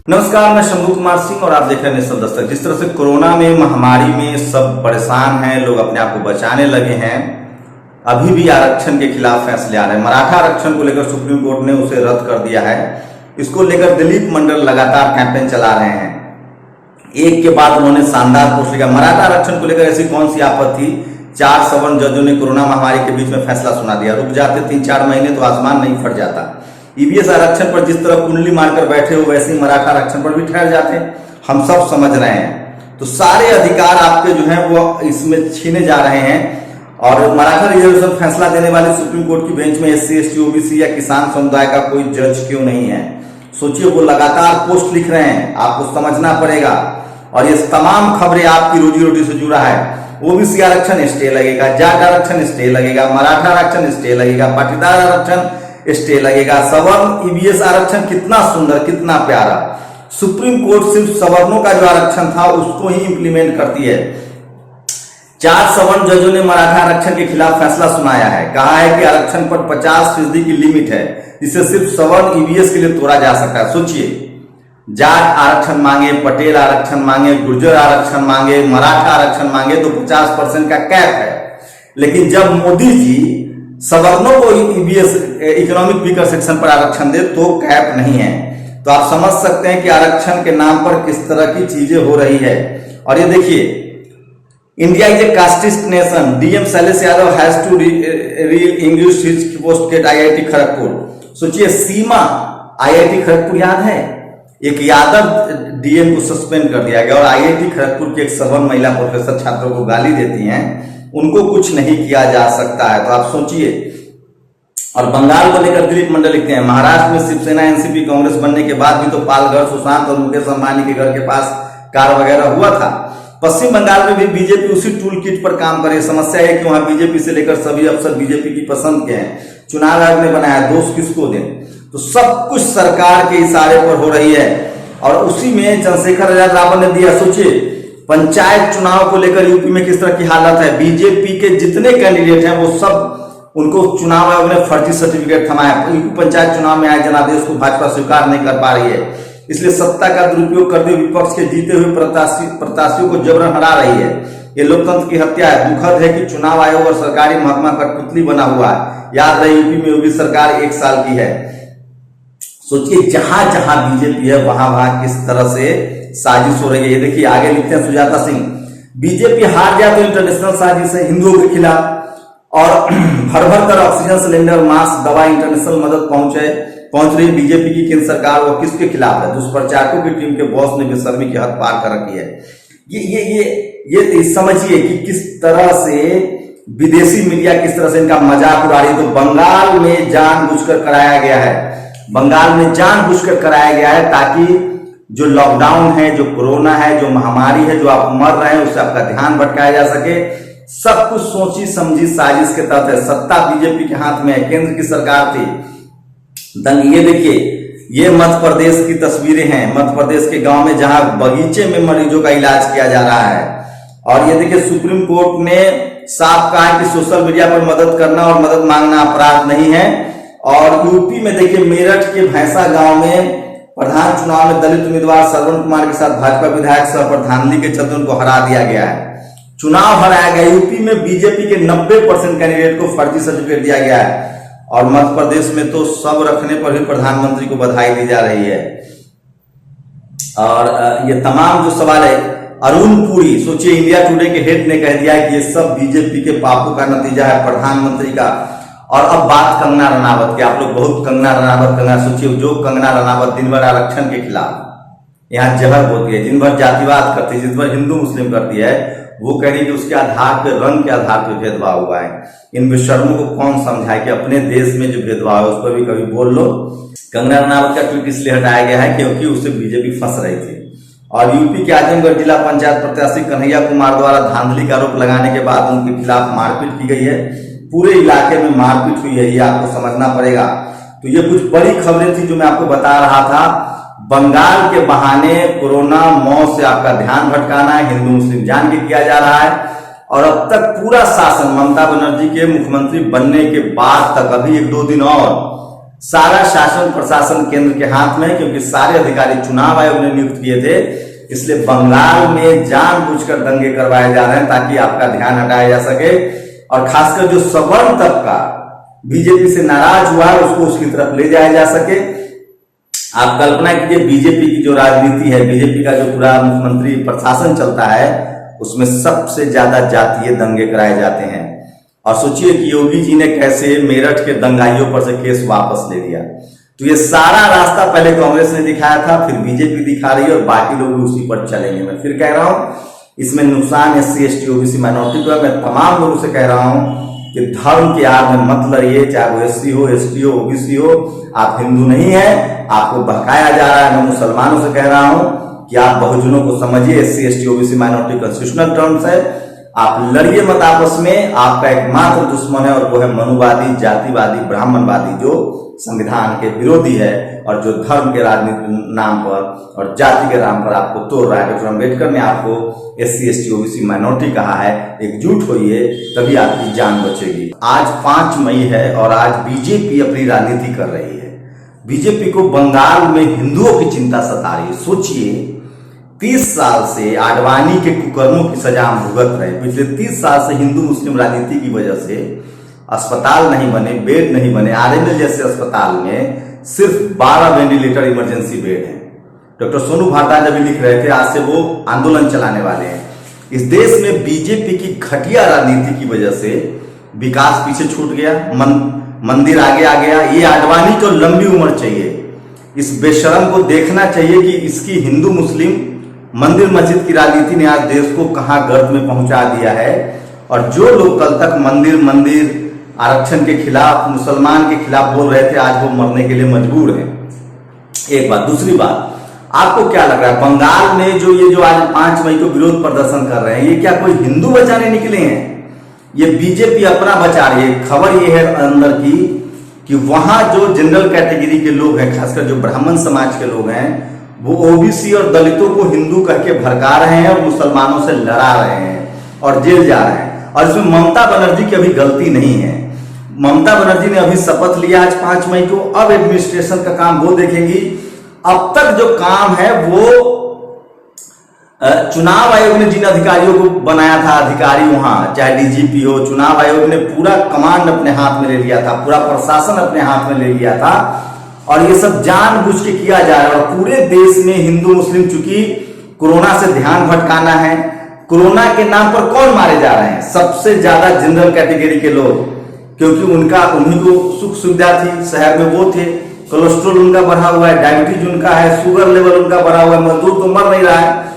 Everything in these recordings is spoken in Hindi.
नमस्कार, मैं शंभू कुमार सिंह और आप देख रहे हैं नेशनल दस्तक। जिस तरह से कोरोना में महामारी में सब परेशान हैं, लोग अपने आप को बचाने लगे हैं, अभी भी आरक्षण के खिलाफ फैसले आ रहे हैं। मराठा आरक्षण को लेकर सुप्रीम कोर्ट ने उसे रद्द कर दिया है। इसको लेकर दिलीप मंडल लगातार कैंपेन चला रहे हैं। एक के बाद उन्होंने शानदार पोस्ट लिखा। मराठा आरक्षण को लेकर ऐसी कौन सी आफत थी, 4 सवर्ण जजों ने कोरोना महामारी के बीच में फैसला सुना दिया। रुक जाते 3-4 महीने तो आसमान नहीं फट जाता। ईवीएस आरक्षण पर जिस तरह कुंडली मारकर बैठे हो, वैसे ही मराठा आरक्षण पर भी ठहर जाते। हम सब समझ रहे हैं। तो सारे अधिकार आपके जो हैं वो इसमें छीने जा रहे हैं। और मराठा रिजर्वेशन फैसला देने वाली सुप्रीम कोर्ट की बेंच में SC, ST, OBC या किसान समुदाय का कोई जज क्यों नहीं है? सोचिए, वो लगातार पोस्ट लिख रहे हैं, आपको समझना पड़ेगा। और ये तमाम खबरें आपकी रोजी रोटी से जुड़ा है। OBC आरक्षण स्टे लगेगा, जाट आरक्षण स्टे लगेगा, मराठा आरक्षण स्टे लगेगा, पाटीदार आरक्षण स्टे लगेगा, सवर्ण EVS आरक्षण कितना सुंदर, कितना प्यारा। सुप्रीम कोर्ट सिर्फ सवर्णों का जो आरक्षण था उसको ही इंप्लीमेंट करती है। 4 सवर्ण जजों ने मराठा आरक्षण के खिलाफ फैसला सुनाया है। कहा है कि आरक्षण पर 50% की लिमिट है, जिसे सिर्फ सवर्ण EVS के लिए तोड़ा जा सकता है। सोचिए, जाट आरक्षण मांगे, पटेल आरक्षण मांगे, गुर्जर आरक्षण मांगे, मराठा आरक्षण मांगे तो 50% का कैप है। लेकिन जब मोदी जी सवर्णों को EVS इकोनॉमिक वीकर सेक्शन पर आरक्षण दे तो कैप नहीं है। तो आप समझ सकते हैं कि आरक्षण के नाम पर किस तरह की चीजें हो रही है। और ये देखिए, India is a casteist nation, DM Shailesh Yadav has to relinquish his post at IIT Kharagpur. सोचिए, सीमा IIT खड़गपुर याद है, एक यादव DM को सस्पेंड कर दिया गया और IIT खड़गपुर की एक सवर्ण महिला प्रोफेसर छात्रों को गाली देती हैं, उनको कुछ नहीं किया जा सकता है। तो आप सोचिए। और बंगाल को लेकर दिलीप मंडल लिखते हैं, महाराष्ट्र में शिवसेना NCP कांग्रेस बनने के बाद भी तो पालघर, सुशांत और मुकेश अंबानी के घर के पास कार वगैरह हुआ था। पश्चिम बंगाल में भी बीजेपी उसी टूल किट पर काम करे। समस्या है कि वहां बीजेपी से लेकर सभी अफसर बीजेपी की पसंद के हैं। चुनाव आयोग ने बनाया, दोष किसको दें? तो सब कुछ सरकार के इशारे पर हो रही है। और उसी में चंद्रशेखर आजाद रावत ने दिया। सोचिए, पंचायत चुनाव को लेकर यूपी में किस तरह की हालत है। बीजेपी के जितने कैंडिडेट हैं वो सब, उनको चुनाव आयोग ने फर्जी सर्टिफिकेट थमाया। पंचायत चुनाव में आए जनादेश को भाजपा स्वीकार नहीं कर पा रही है, इसलिए सत्ता का दुरुपयोग करते हुए विपक्ष के जीते हुए प्रत्याशियों को जबरन हरा रही है। ये लोकतंत्र की हत्या है। दुखद है कि चुनाव आयोग और सरकारी महकमा कठपुतली बना हुआ है। याद रहे, यूपी में योगी सरकार 1 साल की है। सोचिए, जहां जहां बीजेपी है वहां वहां किस तरह से साजिश हो रही है। ये देखिए, आगे लिखते हैं सुजाता सिंह, बीजेपी हार जाए तो इंटरनेशनल साजिश है हिंदुओं के खिलाफ। और भर भर कर ऑक्सीजन सिलेंडर, मास्क, दवा, इंटरनेशनल मदद पहुंच रही बीजेपी की केंद्र सरकार, वो किसके खिलाफ है? दुष्प्रचारकों की टीम के बॉस ने बेशर्मी की हद पार कर रखी है। ये समझिए कि किस तरह से विदेशी मीडिया किस तरह से इनका मजाक उड़ा रही है। तो बंगाल में जानबूझकर कराया गया है, बंगाल में जानबूझकर कराया गया है ताकि जो लॉकडाउन है, जो कोरोना है, जो महामारी है, जो आप मर रहे हैं, उससे आपका ध्यान भटकाया जा सके। सब कुछ सोची समझी साजिश के तहत है। सत्ता बीजेपी के हाथ में है, केंद्र की सरकार थी। ये देखिए, ये मध्य प्रदेश की तस्वीरें हैं। मध्य प्रदेश के गांव में जहां बगीचे में मरीजों का इलाज किया जा रहा है। और ये देखिए, सुप्रीम कोर्ट ने साफ कहा है कि सोशल मीडिया पर मदद करना और मदद मांगना अपराध नहीं है। और यूपी में देखिए, मेरठ के भैंसा गांव में प्रधान चुनाव में दलित उम्मीदवार श्रवण कुमार के साथ भाजपा विधायक सह धांधली के चलते उनको हरा दिया गया है। चुनाव हराया गया। यूपी में बीजेपी के 90% कैंडिडेट को फर्जी सर्टिफिकेट दिया गया है। और मध्य प्रदेश में तो सब रखने पर भी प्रधानमंत्री को बधाई दी जा रही है। और ये तमाम जो सवाल है, अरुण पुरी, सोचिए, इंडिया टुडे के हेड ने कह दिया है कि ये सब बीजेपी के पापों का नतीजा है, प्रधानमंत्री का। और अब बात कंगना रनावत की। आप लोग बहुत कंगना रनावत सोचिए, जो कंगना रनावत दिन भर आरक्षण के खिलाफ यहाँ जहर बोती है, दिन भर जातिवाद करती है, दिन भर हिंदू मुस्लिम करती है, वो कह रही कि उसके आधार पे, रंग के आधार पे भेदभाव हुआ है। इन बेशर्मों को कौन समझाए कि अपने देश में जो भेदभाव है उस पर भी कभी बोल लो। कंगना रनावत का ट्वीट इसलिए हटाया गया है क्योंकि उससे बीजेपी फंस रही थी। और यूपी के आजमगढ़ जिला पंचायत प्रत्याशी कन्हैया कुमार द्वारा धांधली का आरोप लगाने के बाद उनके खिलाफ मारपीट की गई है। पूरे इलाके में मारपीट हुई है, ये आपको समझना पड़ेगा। तो ये कुछ बड़ी खबरें थी जो मैं आपको बता रहा था। बंगाल के बहाने कोरोना मौत से आपका ध्यान भटकाना है, हिंदू मुस्लिम जान के किया जा रहा है। और अब तक पूरा शासन ममता बनर्जी के मुख्यमंत्री बनने के बाद तक, अभी 1-2 दिन और सारा शासन प्रशासन केंद्र के हाथ में, क्योंकि सारे अधिकारी चुनाव आयोग ने नियुक्त किए थे। इसलिए बंगाल में जानबूझकर दंगे करवाए जा रहे हैं ताकि आपका ध्यान हटाया जा सके, और खासकर जो सवर्ण तबका बीजेपी से नाराज हुआ है उसको उसकी तरफ ले जाया जा सके। आप कल्पना कीजिए, बीजेपी की जो राजनीति है, बीजेपी का जो पूरा मुख्यमंत्री प्रशासन चलता है, उसमें सबसे ज्यादा जातीय दंगे कराए जाते हैं। और सोचिए कि योगी जी ने कैसे मेरठ के दंगाइयों पर से केस वापस ले लिया। तो ये सारा रास्ता पहले कांग्रेस ने दिखाया था, फिर बीजेपी दिखा रही है, और बाकी लोग भी उसी पर चलेंगे। मैं फिर कह रहा हूं, इसमें नुकसान SC ST OBC माइनॉरिटी को है। मैं तमाम लोगों से कह रहा हूं कि धर्म के आड़ में मत लड़िए, चाहे वो SC हो, ST हो, OBC हो। आप हिंदू नहीं है, आपको बहकाया जा रहा है। मैं मुसलमानों से कह रहा हूं कि आप बहुजनों को समझिए, SC ST OBC minority constitutional terms है। आप लड़िए मत आपस में। आपका एकमात्र दुश्मन है, और वो है मनुवादी, जातिवादी, ब्राह्मणवादी, जो संविधान के विरोधी है और जो धर्म के राजनीति नाम पर और जाति के नाम पर आपको तोड़ रहा है। डॉक्टर अम्बेडकर ने आपको SC ST OBC माइनॉरिटी कहा है। एकजुट होइए, तभी आपकी जान बचेगी। आज 5 मई है और आज बीजेपी अपनी राजनीति कर रही है। बीजेपी को बंगाल में हिंदुओं की चिंता सता रही है। सोचिए, 30 साल से आडवाणी के कुकर्मों की सजा हम भुगत रहे। पिछले 30 साल से हिंदू मुस्लिम राजनीति की वजह से अस्पताल नहीं बने, बेड नहीं बने। RML जैसे अस्पताल में सिर्फ 12 वेंटिलेटर इमरजेंसी बेड है। डॉक्टर सोनू भारद्वाज अभी लिख रहे थे, आज से वो आंदोलन चलाने वाले हैं। इस देश में बीजेपी की घटिया राजनीति की वजह से विकास पीछे छूट गया, मंदिर आगे आ गया। ये आडवाणी को लंबी उम्र चाहिए। इस बेशरम को देखना चाहिए कि इसकी हिंदू मुस्लिम मंदिर मस्जिद की राजनीति ने आज देश को कहां गर्त में पहुंचा दिया है। और जो लोग कल तक मंदिर आरक्षण के खिलाफ, मुसलमान के खिलाफ बोल रहे थे, आज वो मरने के लिए मजबूर हैं। एक बात। दूसरी बात, आपको क्या लग रहा है, बंगाल में जो आज 5 मई को विरोध प्रदर्शन कर रहे हैं, ये क्या कोई हिंदू बचाने निकले हैं? ये बीजेपी अपना बचा रही है। खबर ये है अंदर की कि वहां जो जनरल कैटेगरी के लोग हैं, खासकर जो ब्राह्मण समाज के लोग हैं, वो OBC और दलितों को हिंदू कह के भड़का रहे हैं और मुसलमानों से लड़ा रहे हैं और जेल जा रहे हैं। और इसमें ममता बनर्जी की अभी गलती नहीं है। ममता बनर्जी ने अभी शपथ लिया आज 5 मई को। अब एडमिनिस्ट्रेशन का काम वो देखेंगी। अब तक जो काम है वो चुनाव आयोग ने जिन अधिकारियों को बनाया था अधिकारी, वहां चाहे DGP हो, चुनाव आयोग ने पूरा कमांड अपने हाथ में ले लिया था, पूरा प्रशासन अपने हाथ में ले लिया था। और ये सब जानबूझ के किया जा रहा है। और पूरे देश में हिंदू मुस्लिम, चूंकि कोरोना से ध्यान भटकाना है, कोरोना के नाम पर कौन मारे जा रहे हैं? सबसे ज्यादा जनरल कैटेगरी के लोग, क्योंकि उन्हीं को सुख सुविधा थी, शहर में वो थे। कोलेस्ट्रॉल उनका बढ़ा हुआ है, डायबिटीज उनका है, शुगर लेवल उनका बढ़ा हुआ है, मजदूर तो मर नहीं रहा है।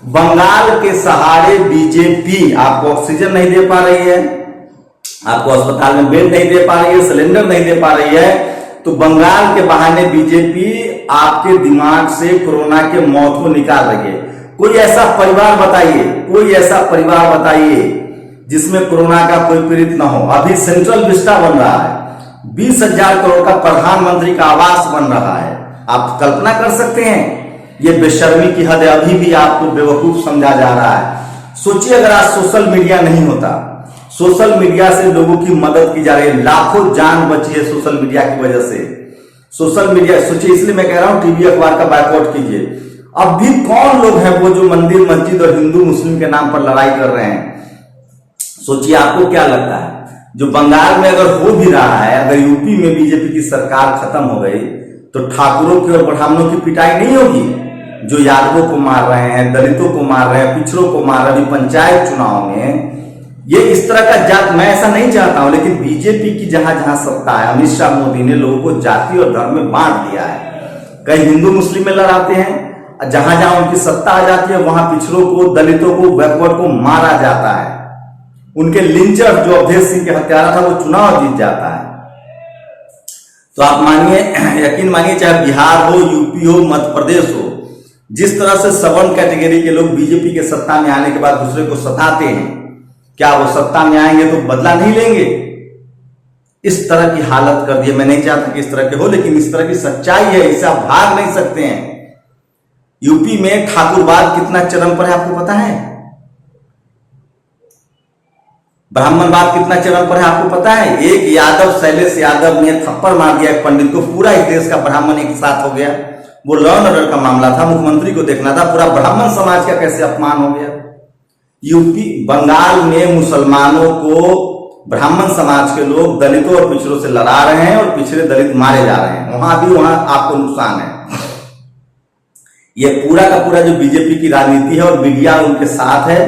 बंगाल के सहारे बीजेपी आपको ऑक्सीजन नहीं दे पा रही है, आपको अस्पताल में बेड नहीं दे पा रही है, सिलेंडर नहीं दे पा रही है। तो बंगाल के बहाने बीजेपी आपके दिमाग से कोरोना के मौत को निकाल रही है। कोई ऐसा परिवार बताइए, कोई ऐसा परिवार बताइए जिसमें कोरोना का कोई पीड़ित ना हो। अभी सेंट्रल विस्टा बन रहा है, 20,000 करोड़ का प्रधानमंत्री का आवास बन रहा है। आप कल्पना कर सकते हैं? ये बेशर्मी की हद है। अभी भी आपको बेवकूफ समझा जा रहा है। सोचिए, अगर आज सोशल मीडिया नहीं होता, सोशल मीडिया से लोगों की मदद की जा रही है, लाखों जान बची है सोशल मीडिया की वजह से। सोशल मीडिया सोचिए, इसलिए मैं कह रहा हूं टीवी अखबार का बायकॉट कीजिए। अब भी कौन लोग हैं वो जो मंदिर मस्जिद और हिंदू मुस्लिम के नाम पर लड़ाई कर रहे हैं? सोचिए, आपको क्या लगता है? जो बंगाल में अगर हो भी रहा है, अगर यूपी में बीजेपी की सरकार खत्म हो गई, तो ठाकुरों की और ब्राह्मणों की पिटाई नहीं होगी? जो यादवों को मार रहे हैं, दलितों को मार रहे हैं, पिछड़ों को मार रहे हैं पंचायत चुनाव में, ये इस तरह का जात, मैं ऐसा नहीं चाहता हूं, लेकिन बीजेपी की जहां जहां सत्ता है, अमित शाह मोदी ने लोगों को जाति और धर्म में बांट दिया है। कहीं हिंदू मुस्लिम में लड़ाते हैं, जहां जहां उनकी सत्ता आ जाती है वहां पिछड़ों को, दलितों को, बैकवर्ड को मारा जाता है। उनके लिंचर जो अवधेश सिंह के हत्यारा था वो चुनाव जीत जाता है। तो आप मानिए, यकीन मानिए, चाहे बिहार हो, यूपी हो, मध्य प्रदेश हो, जिस तरह से सवर्ण कैटेगरी के लोग बीजेपी के सत्ता में आने के बाद दूसरे को सताते हैं, क्या वो सत्ता में आएंगे तो बदला नहीं लेंगे? इस तरह की हालत कर दी। मैं नहीं चाहता कि इस तरह के हो, लेकिन इस तरह की सच्चाई है, इससे आप भाग नहीं सकते हैं। यूपी में ठाकुरवाद कितना चरम पर है आपको पता है? ब्राह्मणवाद कितना चरण पर है आपको पता है? एक यादव शैलेश यादव ने थप्पड़ मार दिया एक पंडित को, पूरा ही देश का ब्राह्मण एक साथ हो गया। वो लॉ एंड ऑर्डर का मामला था, मुख्यमंत्री को देखना था, पूरा ब्राह्मण समाज का कैसे अपमान हो गया। यूपी बंगाल में मुसलमानों को ब्राह्मण समाज के लोग दलितों और पिछड़ों से लड़ा रहे हैं और पिछड़े दलित मारे जा रहे हैं, वहां आपको नुकसान है। ये पूरा का पूरा जो बीजेपी की राजनीति है और मीडिया उनके साथ है,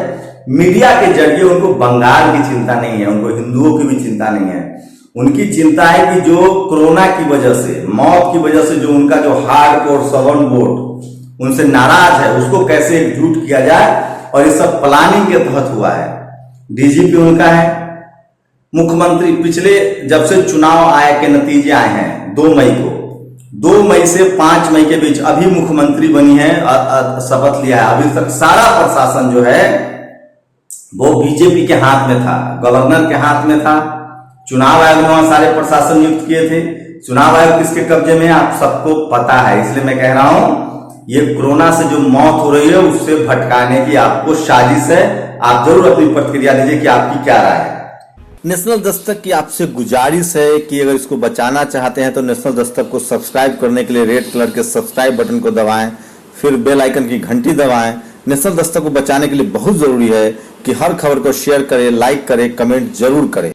मीडिया के जरिए उनको बंगाल की चिंता नहीं है, उनको हिंदुओं की भी चिंता नहीं है। उनकी चिंता है कि जो कोरोना की वजह से, मौत की वजह से जो उनका जो हार्डकोर सवर्न वोट उनसे नाराज है, उसको कैसे एकजुट किया जाए, और ये सब प्लानिंग के तहत हुआ है। डीजीपी उनका है, मुख्यमंत्री पिछले जब से चुनाव आय के नतीजे आए हैं 2 मई को, 2 मई से 5 मई के बीच अभी मुख्यमंत्री बनी है, शपथ लिया है, अभी तक सारा प्रशासन जो है वो बीजेपी के हाथ में था, गवर्नर के हाथ में था। चुनाव आयोग ने वहां सारे प्रशासन नियुक्त किए थे। चुनाव आयोग किसके कब्जे में आप सबको पता है, इसलिए मैं कह रहा हूं ये कोरोना से जो मौत हो रही है उससे भटकाने की आपको साजिश है। आप जरूर अपनी प्रतिक्रिया दीजिए कि आपकी क्या राय है। नेशनल दस्तक की आपसे गुजारिश है कि अगर इसको बचाना चाहते हैं तो नेशनल दस्तक को सब्सक्राइब करने के लिए रेड कलर के सब्सक्राइब बटन को दबाएं, फिर बेल आइकन की घंटी दबाएं। नेशनल दस्तक को बचाने के लिए बहुत जरूरी है कि हर खबर को शेयर करें, लाइक करें, कमेंट जरूर करें।